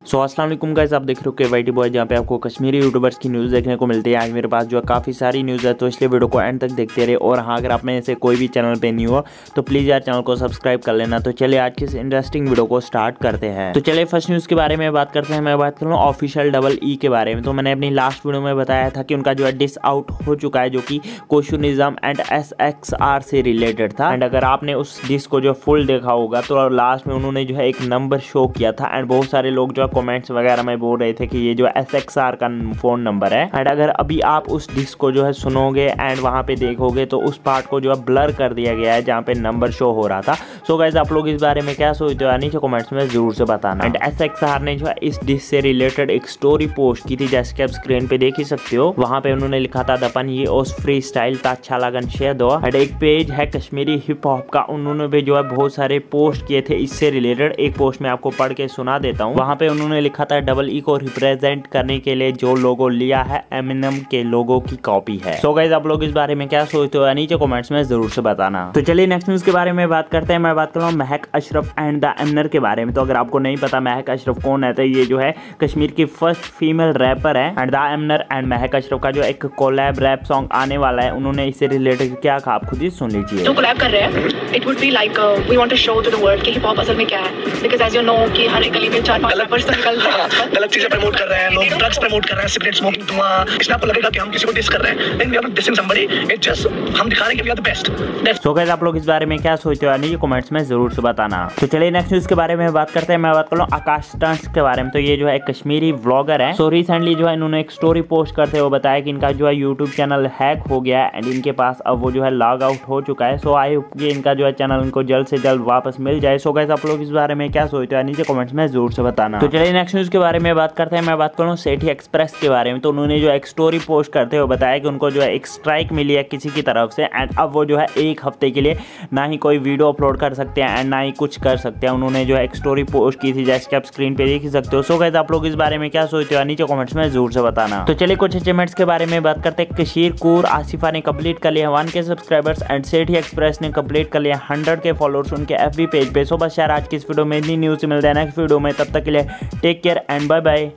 सो अस्सलाम वालेकुम गाइस, आप देख रहे हो केवाईटी बॉय, जहाँ पे आपको कश्मीरी यूट्यूबर्स की न्यूज़ देखने को मिलती है। आज मेरे पास जो है काफ़ी सारी न्यूज़ है, तो इसलिए वीडियो को एंड तक देखते रहे। और हाँ, अगर आप में से कोई भी चैनल पे न्यू हो तो प्लीज़ यार चैनल को सब्सक्राइब कर लेना। तो चलिए आज की इस इंटरेस्टिंग वीडियो को स्टार्ट करते हैं। तो चलिए फर्स्ट न्यूज़ के बारे में बात करते हैं। मैं बात करूँ ऑफिशियल डबल ई के बारे में। तो मैंने अपनी लास्ट वीडियो में बताया था कि उनका जो है डिस आउट हो चुका है, जो कि कोशु निज़ाम एंड SXR से रिलेटेड था। एंड अगर आपने उस डिस को जो फुल देखा होगा तो लास्ट में उन्होंने जो है एक नंबर शो किया था। एंड बहुत सारे लोग जो है कमेंट्स वगैरह में बोल रहे थे कि ये जो SXR का फोन नंबर है। एंड अगर अभी आप उस डिस्क को जो है सुनोगे एंड वहां पे देखोगे तो उस पार्ट को जो है ब्लर कर दिया गया है जहां पे नंबर शो हो रहा था। सो गाइस, आप लोग इस बारे में क्या सोचते हो नीचे कमेंट्स में जरूर से बताना। एंड SXR ने जो है इस डिस्क से रिलेटेड एक स्टोरी पोस्ट की थी, जैसे कि आप स्क्रीन पे देख ही सकते हो। वहां पे उन्होंने लिखा था दपन ये ओस फ्री स्टाइल था अच्छा लगन शेयर दो। एंड एक पेज है कश्मीरी हिप हॉप का, उन्होंने भी जो है बहुत सारे पोस्ट किए थे इससे रिलेटेड। एक पोस्ट में आपको पढ़ के सुना देता हूँ। वहां पे उन्होंने लिखा था डबल ई को रिप्रेजेंट करने के लिए जो लोगो लिया है एमिनेम के लोगो की कॉपी है। सो गाइस, आप लोग इस बारे में क्या सोचते हो नीचे कमेंट्स में जरूर से बताना। तो चलिए नेक्स्ट न्यूज के बारे में बात करते हैं। मैं बात कर रहा हूँ महक अशरफ एंड द एमनर के बारे में। तो अगर आपको नहीं पता महक अशरफ कौन है, तो ये जो है कश्मीर की फर्स्ट फीमेल रैपर है। एंड द एमनर एंड महक अशरफ का जो एक कोलैब रैप सॉन्ग आने वाला है, उन्होंने इससे रिलेटेड क्या कहा आप खुद ही सुन लीजिए। जो कोलैब कर रहे हैं, it would be like we want to show to the world कि हिप हॉप असल में क्या है। बिकॉज़ एज यू नो कि हर एक गली में 4-5 रैपर्स निकल रहे हैं, गलत चीजें प्रमोट कर रहे हैं, लोग ड्रग्स प्रमोट कर रहे हैं, सिगरेट स्मोकिंग, धुआं। इसमें आपको लगेगा कि हम किसी को डिस कर रहे हैं, लेकिन we are not dissing somebody, it's just हम दिखा रहे हैं कि we are the best. So guys, आप लोग इस बारे में क्या सोचते हो नीचे कमेंट्स में जरूर से बताना। तो चलिए नेक्स्ट न्यूज के बारे में बात करते हैं। मैं बात कर रहा हूँ आकाश टंस के बारे में। तो ये जो है एक कश्मीरी व्लॉगर है। सो रिसेंटली जो है इन्होंने एक स्टोरी पोस्ट करते हुए बताया कि इनका जो है यूट्यूब चैनल हैक हो गया है एंड इनके पास अब वो जो है लॉग आउट हो चुका है। सो आई होप कि इनका जो है चैनल इनको जल्द से जल्द वापस मिल जाए। सो गाइस, आप लोग इस बारे में क्या सोचते हो नीचे कमेंट्स में जरूर से बताना। तो चलिए नेक्स्ट न्यूज के बारे में बात करते हैं। मैं बात करूँ सेठी एक्सप्रेस के बारे में। तो उन्होंने जो एक स्टोरी पोस्ट करते हुए बताया कि उनको जो है एक स्ट्राइक मिली है किसी की तरफ से एंड अब वो जो है एक हफ्ते के लिए ना ही कोई वीडियो अपलोड कर सकते हैं एंड ना ही कुछ कर सकते हैं। उन्होंने जो है एक स्टोरी पोस्ट की थी, जैसे कि आप स्क्रीन पे देख ही सकते हो। सो गाइस, आप लोग इस बारे में क्या सोचते हो नीचे कमेंट्स में जरूर से बताना। तो चलिए कुछ अचीवमेंट्स के बारे में बात करते हैं। कशीर कूर आसिफा ने कंप्लीट कर लिया 1K subscribers and Sethi express ने कंप्लीट कर लिया 100K फॉलोअर्स उनके FB पेज पे। सो बस यार आज की इस वीडियो में इतनी न्यूज़ मिलता है नेक्स्ट वीडियो में, तब तक के लिए take care and bye bye.